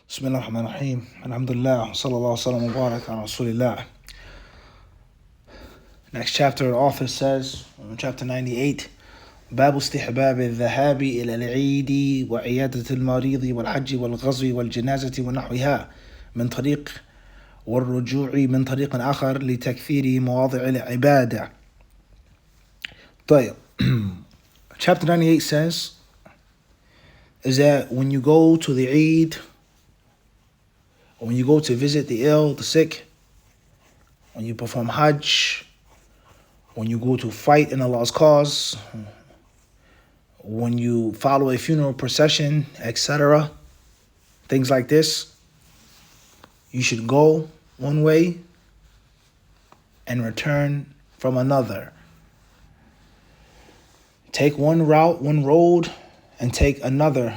Bismillah ar-Rahman ar-Rahim. Alhamdulillah. Sallallahu sallam wa barak ala Rasulillah. Next chapter, the author says, chapter 98, باب استحباب الذهاب إلى العيد وعيادة المريض والحج والغزو والجنازة ونحوها من طريق والرجوع من طريق آخر لتكثير مواضع العبادة. طيب. Chapter 98 says is that when you go to the Eid, when you go to visit the ill, the sick, when you perform Hajj, when you go to fight in Allah's cause, when you follow a funeral procession, etc., things like this, you should go one way and return from another. Take one route, one road, and take another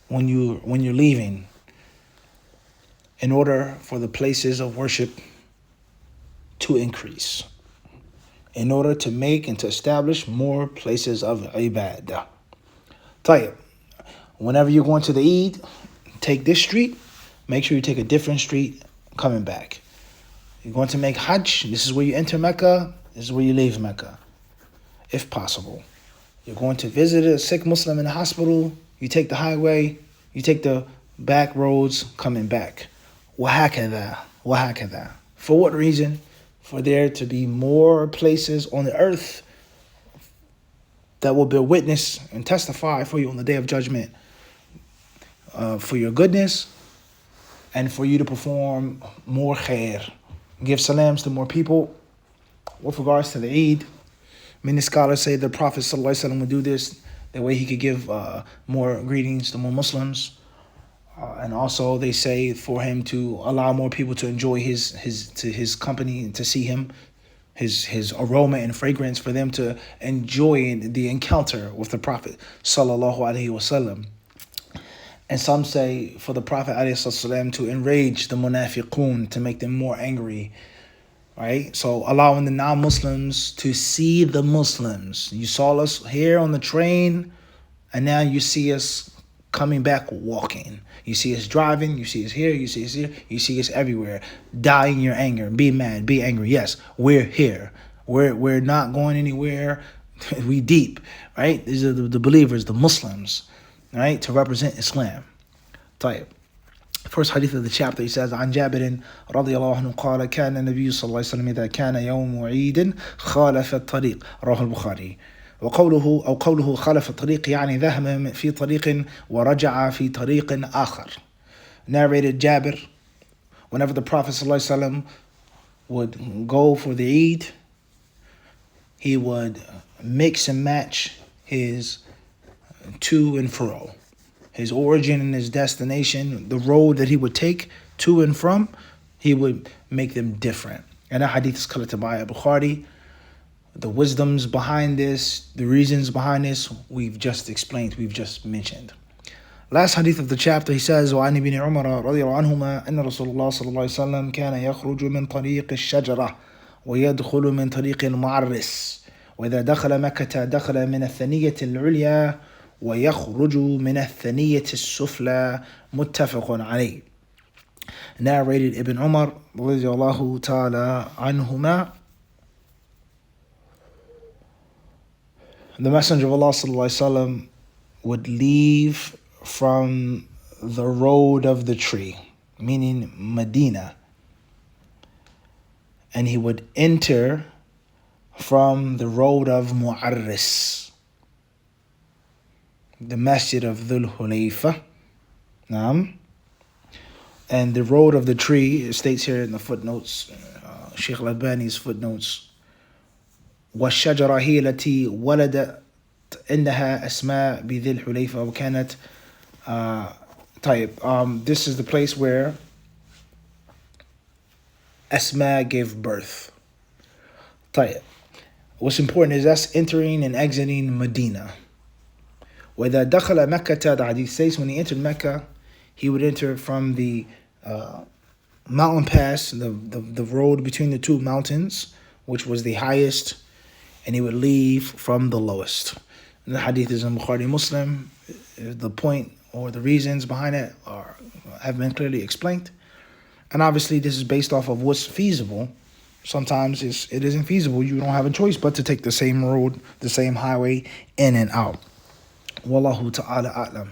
when you're leaving, in order for the places of worship to increase, in order to make and to establish more places of ibadah. Tayyib. Whenever you're going to the Eid, take this street, make sure you take a different street coming back. You're going to make Hajj, this is where you enter Mecca, this is where you leave Mecca, if possible. You're going to visit a sick Muslim in the hospital, you take the highway, you take the back roads coming back. وهكذا. For what reason? For there to be more places on the earth that will bear witness and testify for you on the Day of Judgment, for your goodness, and for you to perform more khair. Give salams to more people. With regards to the Eid, many scholars say the Prophet ﷺ would do this, that way he could give more greetings to more Muslims. And also they say for him to allow more people to enjoy his company and to see him, his aroma and fragrance, for them to enjoy the encounter with the Prophet sallallahu alaihi wasallam. And some say for the Prophet alaihi wasallam to enrage the munafiqun, to make them more angry. Right? So allowing the non-Muslims to see the Muslims. You saw us here on the train, and now you see us coming back walking. You see us driving, you see us here, you see us here, you see us everywhere. Die in your anger, be mad, be angry. Yes, we're here. We're not going anywhere. We deep, right? These are the believers, the Muslims, right? To represent Islam. طيب. First hadith of the chapter, he says, عن جابر رضي الله عنه قال كان النبي صلى الله عليه وسلم إذا كان يوم عيد خالف الطريق رواه البخاري. قوله خالف الطريق يعني ذهب في طريق ورجع في طريق آخر. Narrated Jabir, whenever the Prophet ﷺ would go for the Eid, he would mix and match his to and fro. His origin and his destination, the road that he would take to and from, he would make them different. And that hadith is collected by Bukhari. The wisdoms behind this, the reasons behind this, we've just explained, we've just mentioned. Last hadith of the chapter, he says, وعن ابن عمر رضي الله عنهما أن رسول الله صلى الله عليه وسلم كان يخرج من طريق الشجرة ويدخل من طريق المعرس وإذا دخل مكة دخل من الثنية العليا ويخرج من الثنية السفلى متفق عليه. Narrated Ibn Umar رضي الله تعالى عنهما. The Messenger of Allah ﷺ would leave from the road of the tree, meaning Medina, and he would enter from the road of Mu'arris, the Masjid of Dhul Hulayfa. And the road of the tree, it states here in the footnotes, Sheikh Al-Albani's footnotes, والشجرة هي التي ولدت عندها أسماء بذي الحليفة وكانت طيب. This is the place where Asma gave birth. طيب. What's important is that's entering and exiting Medina. وإذا دخل مكة, the hadith says when he entered Mecca, he would enter from the mountain pass, the road between the two mountains, which was the highest, and he would leave from the lowest. And the hadith is in Bukhari Muslim. The point or the reasons behind it are have been clearly explained. And obviously, this is based off of what's feasible. Sometimes it isn't feasible. You don't have a choice but to take the same road, the same highway, in and out. Wallahu ta'ala a'lam.